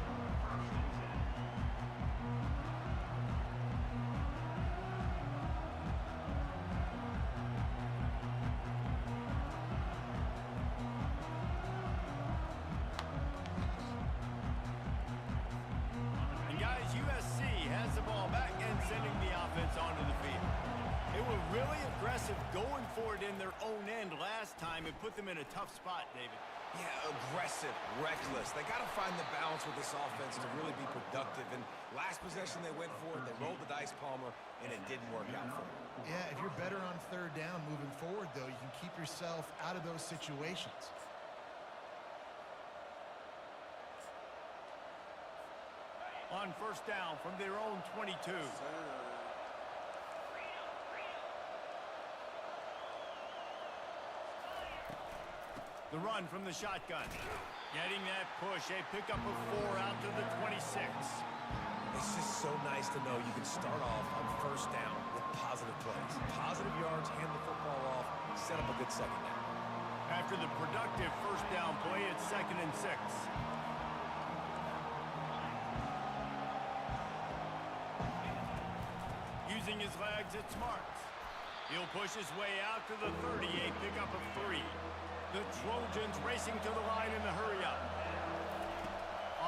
And guys, USC has the ball back and sending the offense onto the field. They were really aggressive going for it in their own end last time. It put them in a tough spot, David. Yeah, aggressive, reckless. They got to find the balance with this offense to really be productive. And last possession they went for it, they rolled the dice, Palmer, and it didn't work out for them. Yeah, if you're better on 3rd down moving forward, though, you can keep yourself out of those situations. On 1st down from their own 22. The run from the shotgun. Getting that push. A pickup of 4 out to the 26. It's just so nice to know you can start off on 1st down with positive plays. Positive yards, hand the football off, set up a good 2nd down. After the productive 1st down play, it's 2nd and 6. Using his legs, it's Marks. He'll push his way out to the 38, pickup of 3. The Trojans racing to the line in the hurry-up.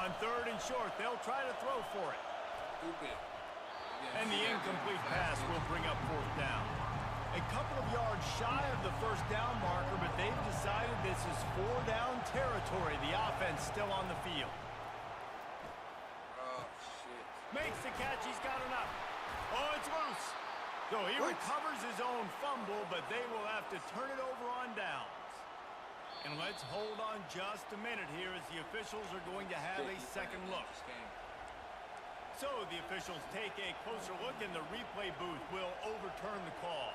On 3rd and short, they'll try to throw for it. And the incomplete pass will bring up 4th down. A couple of yards shy of the 1st down marker, but they've decided this is 4-down territory. The offense still on the field. Oh, shit. Makes the catch. He's got enough. Oh, it's loose. So he recovers his own fumble, but they will have to turn it over on downs. And let's hold on just a minute here as the officials are going to have a second look. So the officials take a closer look, and the replay booth will overturn the call.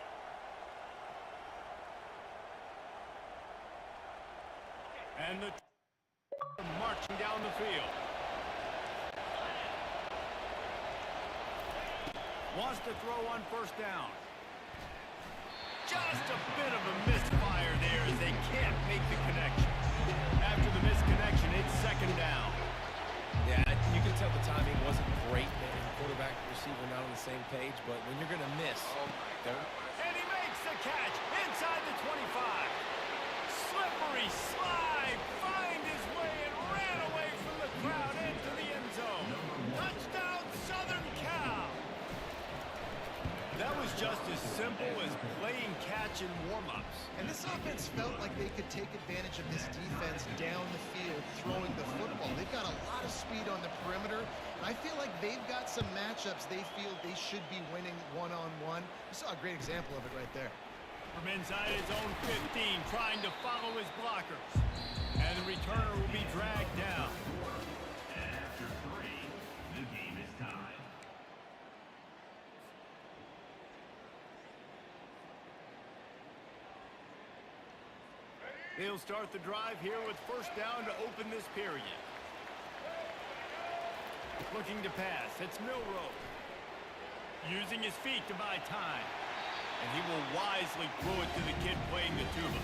And the marching down the field. Wants to throw on first down. Just a bit of a misfire there as they can't make the connection. After the misconnection, it's second down. Yeah, you can tell the timing wasn't great. And quarterback and receiver not on the same page, but when you're going to miss, And he makes the catch inside the 25. Slippery slide, find his way and ran away from the crowd into the end zone. Touchdown, Southern Cal. That was just as simple as playing catch in warm-ups. And this offense felt like they could take advantage of this defense down the field throwing the football. They've got a lot of speed on the perimeter. And I feel like they've got some matchups they feel they should be winning one-on-one. You saw a great example of it right there. From inside his own 15, trying to follow his blockers. And the returner will be dragged down. And after 3, the game is tied. They'll start the drive here with first down to open this period. Looking to pass. It's Milroe. Using his feet to buy time. And he will wisely throw it to the kid playing the tuba.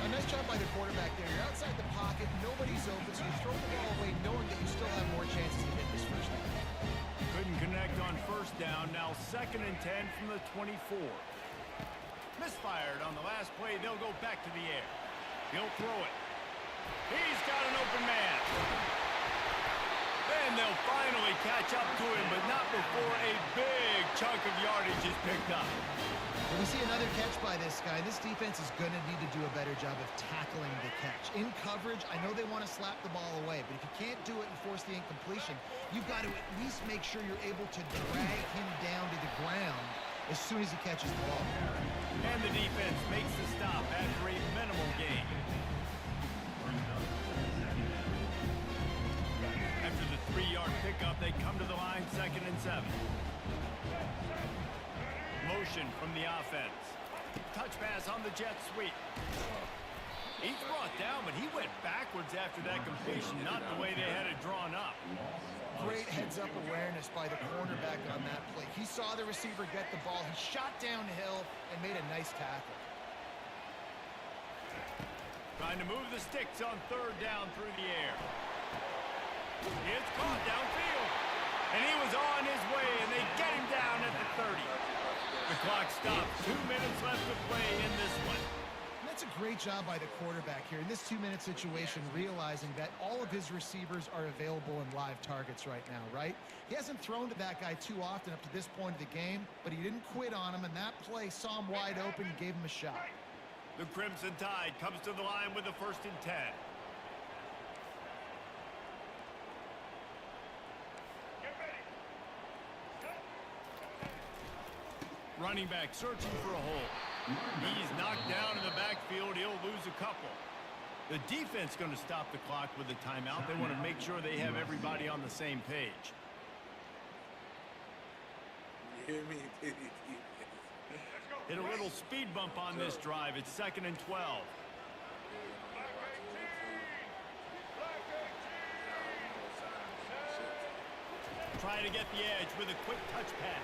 A nice job by the quarterback there. You're outside the pocket. Nobody's open, so you throw the ball away knowing that you still have more chances to get this first down. Couldn't connect on first down. Now second and 10 from the 24. Misfired on the last play. They'll go back to the air. He'll throw it. He's got an open man. Then they'll finally catch up to him, but not before a big chunk of yardage is picked up. When we see another catch by this guy, this defense is going to need to do a better job of tackling the catch. In coverage, I know they want to slap the ball away, but if you can't do it and force the incompletion, you've got to at least make sure you're able to drag him down to the ground as soon as he catches the ball. And the defense makes the stop after a minimal gain. After the 3-yard pickup, they come to the line second and 7. Motion from the offense. Touch pass on the jet sweep. He's brought down, but he went backwards after that completion, not the way they had it drawn up. Great heads-up awareness by the cornerback on that play. He saw the receiver get the ball. He shot downhill and made a nice tackle. Trying to move the sticks on third down through the air. It's caught downfield. And he was on his way, and they get him down at the 30. The clock stops. 2 minutes left to play in this one. That's a great job by the quarterback here in this 2-minute situation, realizing that all of his receivers are available and live targets right now, right? He hasn't thrown to that guy too often up to this point of the game, but he didn't quit on him, and that play saw him wide open and gave him a shot. The Crimson Tide comes to the line with the first and 10. Running back searching for a hole. He's knocked down in the backfield. He'll lose a couple. The defense going to stop the clock with a timeout. They want to make sure they have everybody on the same page. You hear me? Hit a little speed bump on this drive. It's second and 12. Trying to get the edge with a quick touch pass.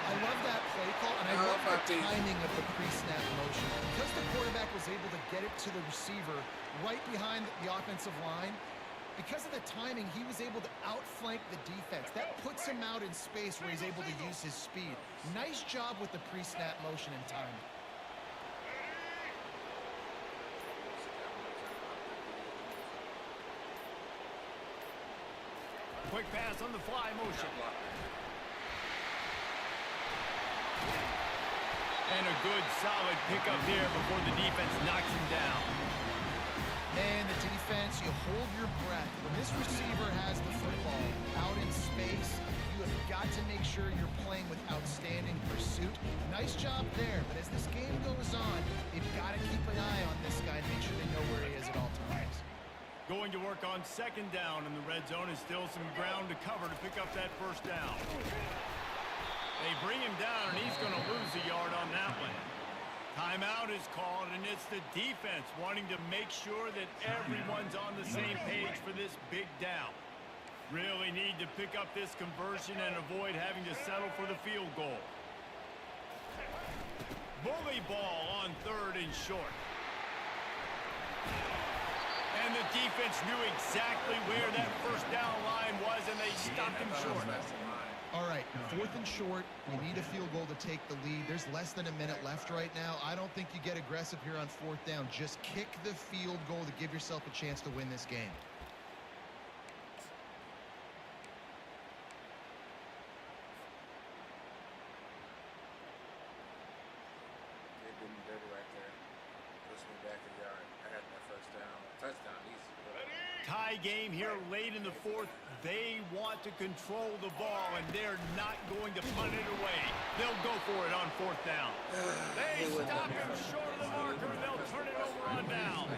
I love that play call, and I love the timing of the pre-snap motion. Because the quarterback was able to get it to the receiver right behind the offensive line, because of the timing, he was able to outflank the defense. That puts him out in space where he's able to use his speed. Nice job with the pre-snap motion and timing. Quick pass on the fly motion. And a good, solid pickup there before the defense knocks him down. And the defense, you hold your breath. When this receiver has the football out in space, you have got to make sure you're playing with outstanding pursuit. Nice job there, but as this game goes on, you've got to keep an eye on this guy and make sure they know where he is at all times. Going to work on second down in the red zone is still some ground to cover to pick up that first down. They bring him down, and he's going to lose a yard on that one. Timeout is called, and it's the defense wanting to make sure that everyone's on the same page for this big down. Really need to pick up this conversion and avoid having to settle for the field goal. Bully ball on 3rd and short. And the defense knew exactly where that first down line was, and they stopped him short. All right, 4th and short. You need a field goal to take the lead. There's less than a minute left right now. I don't think you get aggressive here on 4th down. Just kick the field goal to give yourself a chance to win this game. They did me dirty right there. Pushed me back a yard. I had that first down. Touchdown, easy. Tie game here late in the 4th. They want to control the ball, and they're not going to punt it away. They'll go for it on 4th down. They stop him short of the marker, and they'll turn it over on down.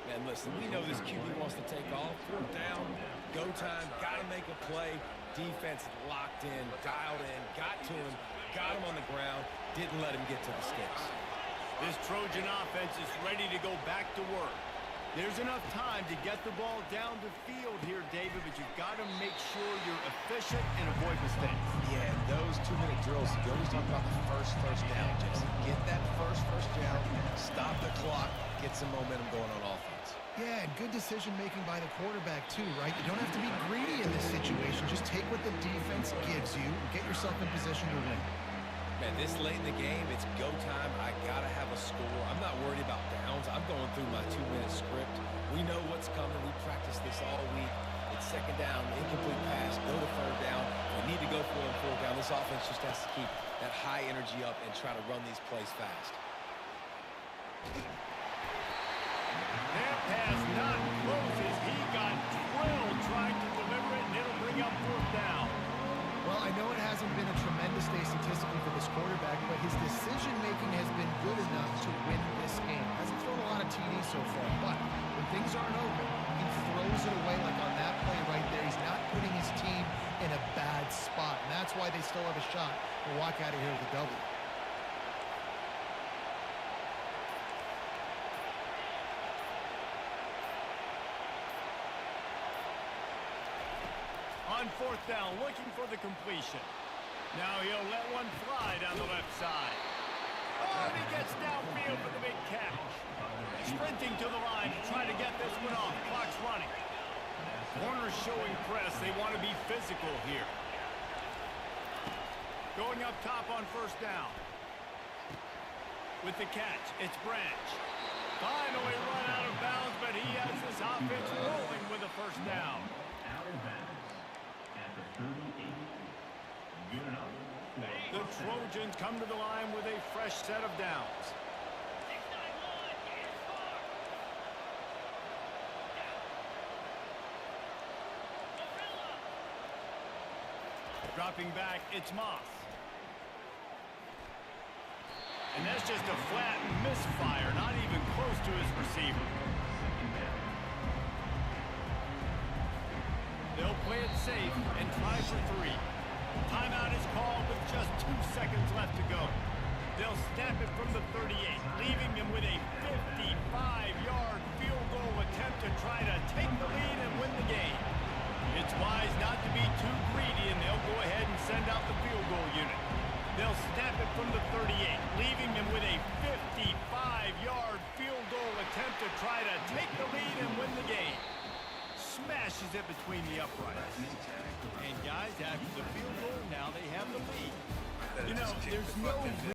Man, listen, we know this QB wants to take off. 4th down, go time, got to make a play. Defense locked in, dialed in, got to him, got him on the ground, didn't let him get to the sticks. This Trojan offense is ready to go back to work. There's enough time to get the ball down the field here, David, but you've got to make sure you're efficient and avoid mistakes. Yeah, those 2-minute drills, you always talk about the first down, Jesse. Get that first down, stop the clock, get some momentum going on offense. Yeah, and good decision-making by the quarterback, too, right? You don't have to be greedy in this situation. Just take what the defense gives you and get yourself in position to win. Man, this late in the game, it's go time. I got to have a score. I'm not worried about downs. I'm going through my 2-minute script. We know what's coming. We practiced this all week. It's 2nd down, incomplete pass, go to 3rd down. We need to go for it on 4th down. This offense just has to keep that high energy up and try to run these plays fast. That pass not close as he got drilled trying to deliver it, and it'll bring up 4th down. Well, I know it hasn't been a tremendous day statistically for this quarterback, but his decision-making has been good enough to win this game. Hasn't thrown a lot of TDs so far, but when things aren't open, he throws it away like on that play right there. He's not putting his team in a bad spot, and that's why they still have a shot to walk out of here with a W. On 4th down, looking for the completion. Now he'll let one fly down the left side. Oh, and he gets downfield for the big catch. Sprinting to the line to try to get this one off. Clock's running. Corners showing press. They want to be physical here. Going up top on 1st down. With the catch, it's Branch. Finally run out of bounds, but he has this offense rolling with a 1st down. Out of bounds at the 38. Good enough. The Trojans come to the line with a fresh set of downs. Dropping back, it's Moss. And that's just a flat misfire, not even close to his receiver. They'll play it safe and try for 3. Timeout is called with just 2 seconds left to go. They'll snap it from the 38, leaving them with a 55-yard field goal attempt to try to take the lead and win the game. It's wise not to be too greedy, and they'll go ahead and send out the field goal unit. They'll snap it from the 38, leaving them with a 55-yard field goal attempt to try to take the lead and win the game. Smashes it between the uprights. And guys, after the field goal, now they have the lead. You know, there's no